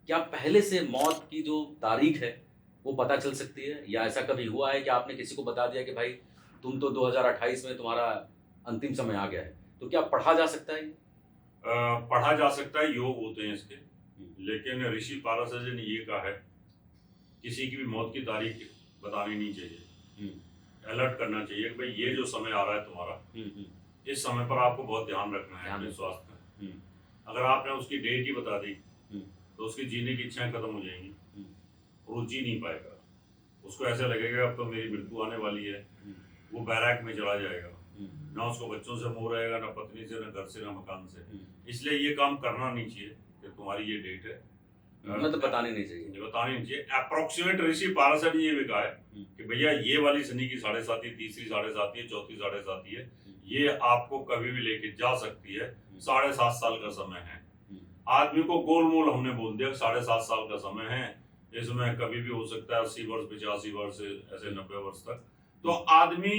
क्या पहले से मौत की जो तारीख है वो पता चल सकती है, या ऐसा कभी हुआ है कि आपने किसी को बता दिया कि भाई तुम तो 2028 में तुम्हारा अंतिम समय आ गया है, तो क्या पढ़ा जा सकता है ये? पढ़ा जा सकता है, योग होते हैं इसके। हम्म, लेकिन ऋषि पाराशर ने ये कहा है, किसी की भी मौत की तारीख बतानी नहीं चाहिए। हम्म, अलर्ट करना चाहिए कि भाई ये जो समय आ रहा है तुम्हारा, हम्म, इस समय पर आपको बहुत ध्यान रखना है ध्यान अपने रखना। स्वास्थ्य का। हम्म, अगर आपने उसकी डेट ही बता दी हम्म, तो उसकी जीने की इच्छाएं खत्म हो जाएंगी, हम्म, और वो जी नहीं पाएगा। उसको ऐसा लगेगा अब तो मेरी मृत्यु आने वाली है। हम्म, वो बैराक में चला जाएगा, हम्म, ना उसको बच्चों से मोह रहेगा, ना पत्नी से, ना घर से, ना मकान से। हम्म, इसलिए ये काम करना नहीं चाहिए कि तुम्हारी ये डेट है। मतलब बतानी नहीं चाहिए। ये बतानी नहीं चाहिए। अप्रोक्सीमेट ऋषि पाराशर ने ये भी कहा है हम्म, कि भैया ये वाली शनि की 7.5, तीसरी 7.5 है, चौथी 7.5 है, ये आपको कभी भी लेके जा सकती है। 7.5 साल का समय है। आदमी को गोलमोल हमने बोल दिया 7.5 साल का समय है, इसमें कभी भी हो सकता है 80 वर्ष, 85 वर्ष, ऐसे 90 वर्ष तक। तो आदमी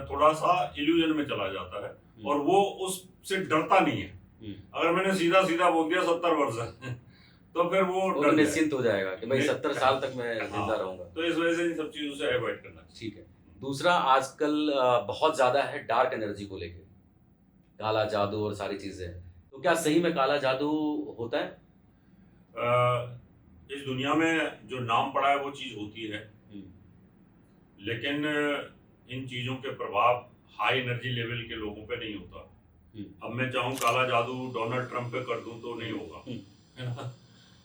थोड़ा सा इल्यूजन में चला जाता है, और वो उससे डरता नहीं है। अगर मैंने सीधा सीधा बोल दिया 70 वर्ष है, तो फिर वो तो डर निश्चिंत हो जाएगा कि भाई नहीं, 70 साल तक मैं हाँ, जिंदा रहूंगा। तो इस वजह से इन सब चीजों से अवॉइड करना चाहिए। ठीक है। दूसरा, आजकल बहुत ज्यादा है डार्क एनर्जी को लेके, काला जादू और सारी चीजें। तो क्या सही में काला जादू होता है? इस दुनिया में जो नाम पड़ा है वो चीज होती है, लेकिन इन चीजों के प्रभाव हाई एनर्जी लेवल के लोगों पे नहीं होता। अब मैं चाहूँ काला जादू डोनाल्ड ट्रंप पे कर दूं तो नहीं होगा, है ना।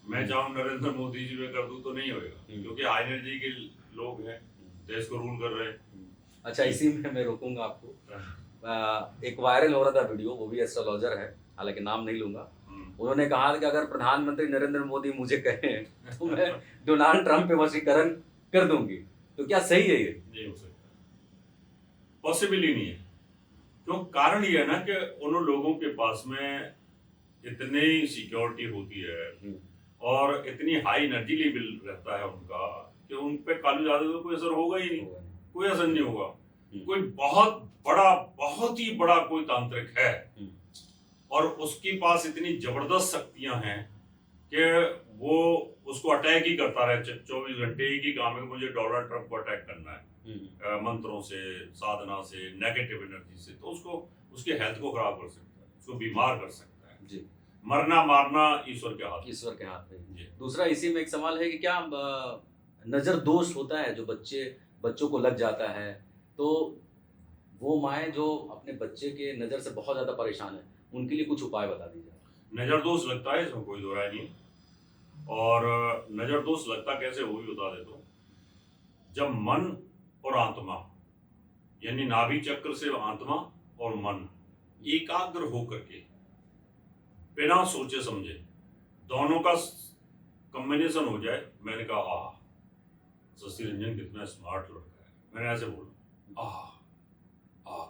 मैं चाहूँ नरेंद्र मोदी जी पे कर दूं तो नहीं होगा, क्योंकि हाई एनर्जी के लोग हैं, देश को रूल कर रहे हैं। अच्छा, इसी में मैं रोकूंगा आपको। एक वायरल हो रहा था वीडियो, वो भी एस्ट्रोलॉजर है, हालांकि नाम नहीं लूंगा। उन्होंने कहा कि अगर प्रधानमंत्री नरेंद्र मोदी मुझे कहें तो मैं डोनाल्ड ट्रंप पे वशीकरण कर दूंगी। तो क्या सही है ये? नहीं हो सकता, पॉसिबल ही नहीं है। क्यों? कारण ये है ना कि उन लोगों के पास में इतनी सिक्योरिटी होती है और इतनी हाई एनर्जी लेवल रहता है उनका, कि उन पे कालू जादू का कोई असर होगा ही नहीं, कोई असर नहीं होगा। कोई बहुत ही बड़ा कोई तांत्रिक है, और उसके पास इतनी जबरदस्त शक्तियां हैं कि वो उसको अटैक ही करता रहे 24 घंटे। एक ही काम है, मुझे डोनाल्ड ट्रंप को अटैक करना है, मंत्रों से, साधना से, नेगेटिव एनर्जी से। तो उसको, उसके हेल्थ को खराब कर सकता है, उसको बीमार कर सकता है जी। मरना मारना ईश्वर के हाथ में जी। दूसरा, इसी में एक सवाल है कि क्या नजर दोष होता है जो बच्चों को लग जाता है, तो वो माएँ जो अपने बच्चे के नज़र से बहुत ज़्यादा परेशान है, उनके लिए कुछ उपाय बता दीजिए। नज़र दोष लगता है, इसमें कोई दो राय नहीं। और नज़र दोष लगता कैसे, वो भी बता देता हूँ। जब मन और आत्मा, यानी नाभि चक्र से आत्मा और मन एकाग्र होकर के बिना सोचे समझे दोनों का कॉम्बिनेशन हो जाए। मैंने कहा शशि रंजन कितना स्मार्ट लड़का है, मैंने ऐसे बोला,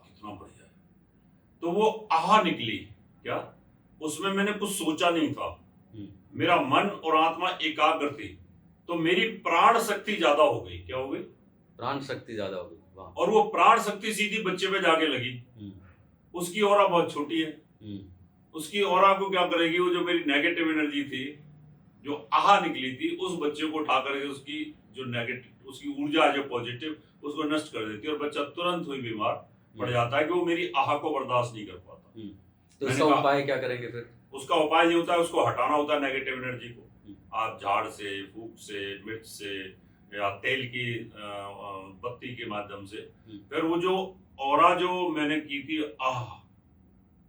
कितना बढ़िया है। तो वो निकली क्या, उसमें मैंने कुछ सोचा नहीं था, मेरा मन और आत्मा एकाग्र थी, तो मेरी प्राण शक्ति ज्यादा हो गई। क्या हो गई? प्राण शक्ति ज्यादा हो गई। और वो प्राण शक्ति सीधी बच्चे पे जाके लगी। उसकी ऑरा बहुत छोटी है, उसकी ऑरा को क्या करेगी, वो जो मेरी नेगेटिव एनर्जी थी, जो निकली थी, उस बच्चे को उठा करके उसकी जो नेगेटिव, उसकी ऊर्जा जो पॉजिटिव, उसको नष्ट कर देती है, और बच्चा तुरंत हुई बीमार पड़ जाता है कि वो मेरी को बर्दाश्त नहीं कर पाता। तो इसका उपाय क्या करेंगे फिर? उसका उपाय ये होता है, उसको हटाना होता है नेगेटिव एनर्जी को। आप झाड़ से, फूक से, मिर्च से, या तेल की बत्ती के माध्यम से, फिर वो जो ऑरा जो मैंने की थी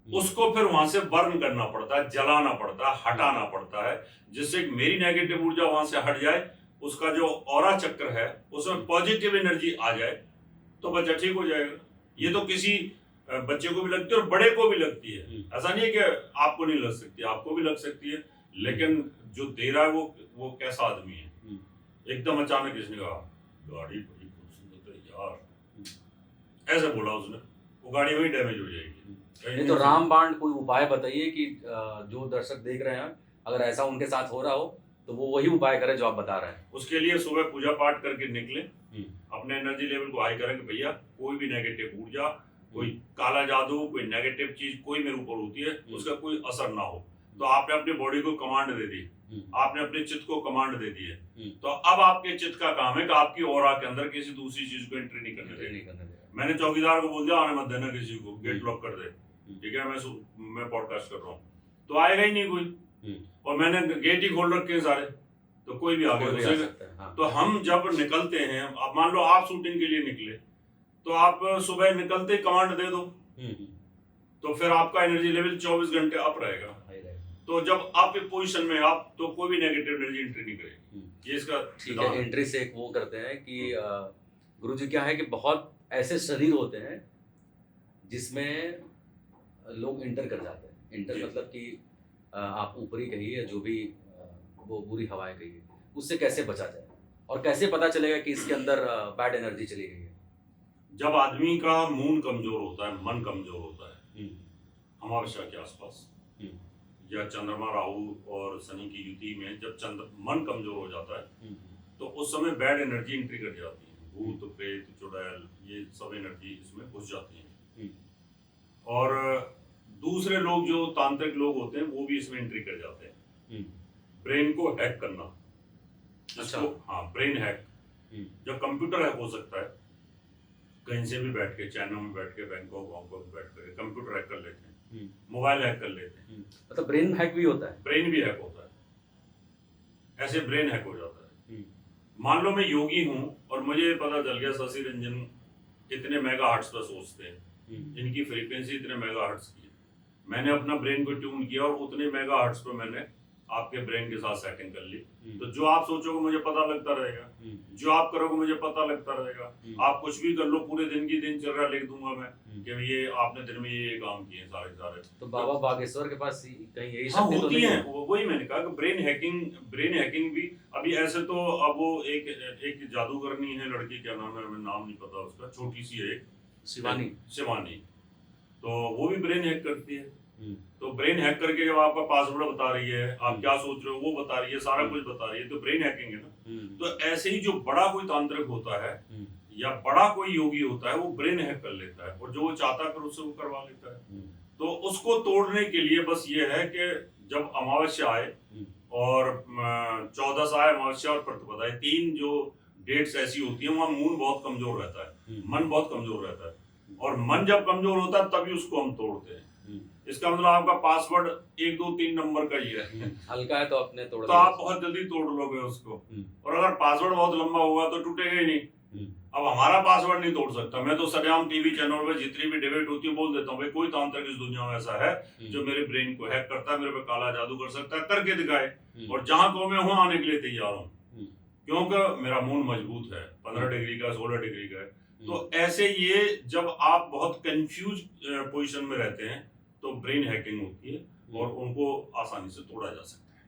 उसको फिर वहां से बर्न करना पड़ता है, जलाना पड़ता है, हटाना पड़ता है, जिससे मेरी नेगेटिव ऊर्जा वहां से हट जाए, उसका जो ऑरा चक्र है उसमें पॉजिटिव एनर्जी आ जाए, तो बच्चा ठीक हो जाएगा। ये तो किसी बच्चे को भी लगती है और बड़े को भी लगती है। ऐसा नहीं है कि आपको नहीं लग सकती, आपको भी लग सकती है, लेकिन जो दे रहा है वो कैसा आदमी है। एकदम अचानक इसने कहा गाड़ी बड़ी खूबसूरत है यार, ऐसे बोला उसने, वो गाड़ी वही डैमेज हो जाएगी। नहीं तो रामबाण कोई उपाय बताइए कि जो दर्शक देख रहे हैं, अगर ऐसा उनके साथ हो रहा हो तो वो वही उपाय करें जो आप बता रहे हैं। उसके लिए सुबह पूजा पाठ करके निकले, अपने एनर्जी लेवल को हाई करें कि भैया कोई भी नेगेटिव ऊर्जा, कोई काला जादू, कोई नेगेटिव चीज कोई मेरे ऊपर होती है, उसका कोई असर ना हो। तो आपने अपनी बॉडी को कमांड दे दी आपने अपने चित्त को कमांड दे दी है, तो अब आपके चित्त का काम है कि आपकी ऑरा के अंदर किसी दूसरी चीज को एंट्री नहीं करने देना। मैंने चौकीदार को बोल दिया आने मत देना किसी को, गेट लॉक कर दे, ठीक है, मैं पॉडकास्ट कर रहा हूँ, तो आएगा ही नहीं कोई, और मैंने गेट ही खोल रखे हैं सारे, तो कोई भी आगे घुसेगा। हाँ। तो हम जब निकलते हैं, अब मान लो आप शूटिंग के लिए निकले, तो आप सुबह निकलते कमांड दे दो, तो फिर आपका एनर्जी लेवल 24 घंटे अप रहेगा। तो जब आप पोजीशन में आप, तो कोई भी नेगेटिव एनर्जी एंट्री नहीं करेगी। ये इसका ठीक है। एंट्री से एक वो करते हैं कि गुरुजी क्या है कि बहुत ऐसे शरीर होते हैं जिसमें लोग इंटर कर जाते हैं। इंटर मतलब कि आप ऊपरी कहिए, जो भी वो बुरी हवाएं कहिए, उससे कैसे बचा जाए और कैसे पता चलेगा कि इसके अंदर बैड एनर्जी चली गई है? जब आदमी का मून कमजोर होता है, मन कमजोर होता है, अमावस्या के आसपास या चंद्रमा राहु और शनि की युति में जब मन कमजोर हो जाता है, तो उस समय बैड एनर्जी एंट्री कर जाती है। भूत प्रेत चुड़ैल ये सब एनर्जी इसमें घुस जाती है। और दूसरे लोग जो तांत्रिक लोग होते हैं वो भी इसमें एंट्री कर जाते हैं। ब्रेन को हैक करना, जिसको हाँ ब्रेन हैक, जब कंप्यूटर हैक हो सकता है, कहीं से भी बैठ के, चाइना में बैठ के, बैंकॉक हांगकॉक बैठ कर कंप्यूटर हैक कर लेते हैं, मोबाइल हैक कर लेते हैं। मतलब ब्रेन हैक भी होता है? ब्रेन भी हैक होता है, ऐसे ब्रेन हैक हो जाता है। मान लो मैं योगी हूँ और मुझे पता चल गया शशि रंजन इतने मेगाहर्ट्ज पर सोचते हैं, इनकी फ्रीक्वेंसी इतने मेगाहर्ट्ज की है, मैंने अपना ब्रेन को ट्यून किया और उतने मेगाहर्ट्ज पर मैंने आपके ब्रेन के साथ सेटिंग कर ली, तो जो आप सोचोगे मुझे पता लगता रहेगा, जो आप करोगे मुझे पता लगता रहेगा। आप कुछ भी कर लो, पूरे दिन की दिनचर्या लिख दूंगा मैं कि ये आपने दिन में ये काम किए सारे। तो बाबा बागेश्वर के पास कहीं यही हाँ, शक्ति तो होती नहीं है? वही मैंने कहा कि ब्रेन हैकिंग भी अभी ऐसे तो, अब वो एक जादूगरनी है लड़की, क्या नाम है, हमें नाम नहीं पता उसका, छोटी सी है, शिवानी, तो वो भी ब्रेन हैक करती है। तो ब्रेन हैक करके जब आपका पासवर्ड बता रही है, आप क्या सोच रहे हो वो बता रही है, सारा कुछ बता रही है, तो ब्रेन हैकिंग है ना। तो ऐसे ही जो बड़ा कोई तांत्रिक होता है या बड़ा कोई योगी होता है, वो ब्रेन हैक कर लेता है, और जो वो चाहता है फिर उससे वो करवा लेता है। तो उसको तोड़ने के लिए बस ये है कि जब अमावस्या आए और 14 आए, अमावस्या और प्रतिपदा, 3 जो डेट्स ऐसी होती है, वहाँ मून बहुत कमजोर रहता है, मन बहुत कमजोर रहता है, और मन जब कमजोर होता है तभी उसको हम तोड़ते हैं। इसका मतलब आपका पासवर्ड 1 2 3 नंबर का ही है, हल्का है तो अपने तोड़, तो आप बहुत जल्दी तोड़ लोगे उसको। और अगर पासवर्ड बहुत लंबा होगा तो टूटेगा ही नहीं। अब हमारा पासवर्ड नहीं तोड़ सकता, मैं तो सरेआम टीवी चैनल पे जितनी भी डिबेट होती है बोल देता हूँ, भाई कोई तांत्रिक इस दुनिया में ऐसा है जो मेरे ब्रेन को हैक करता है, मेरे पे काला जादू कर सकता है, करके दिखाए, और जहां को मैं हूँ आने के लिए तैयार हूँ, क्योंकि मेरा मून मजबूत है, 15 डिग्री का, 16 डिग्री का है। तो ऐसे ये जब आप बहुत कंफ्यूज पोजीशन में रहते हैं तो ब्रेन हैकिंग होती है और उनको आसानी से तोड़ा जा सकता है।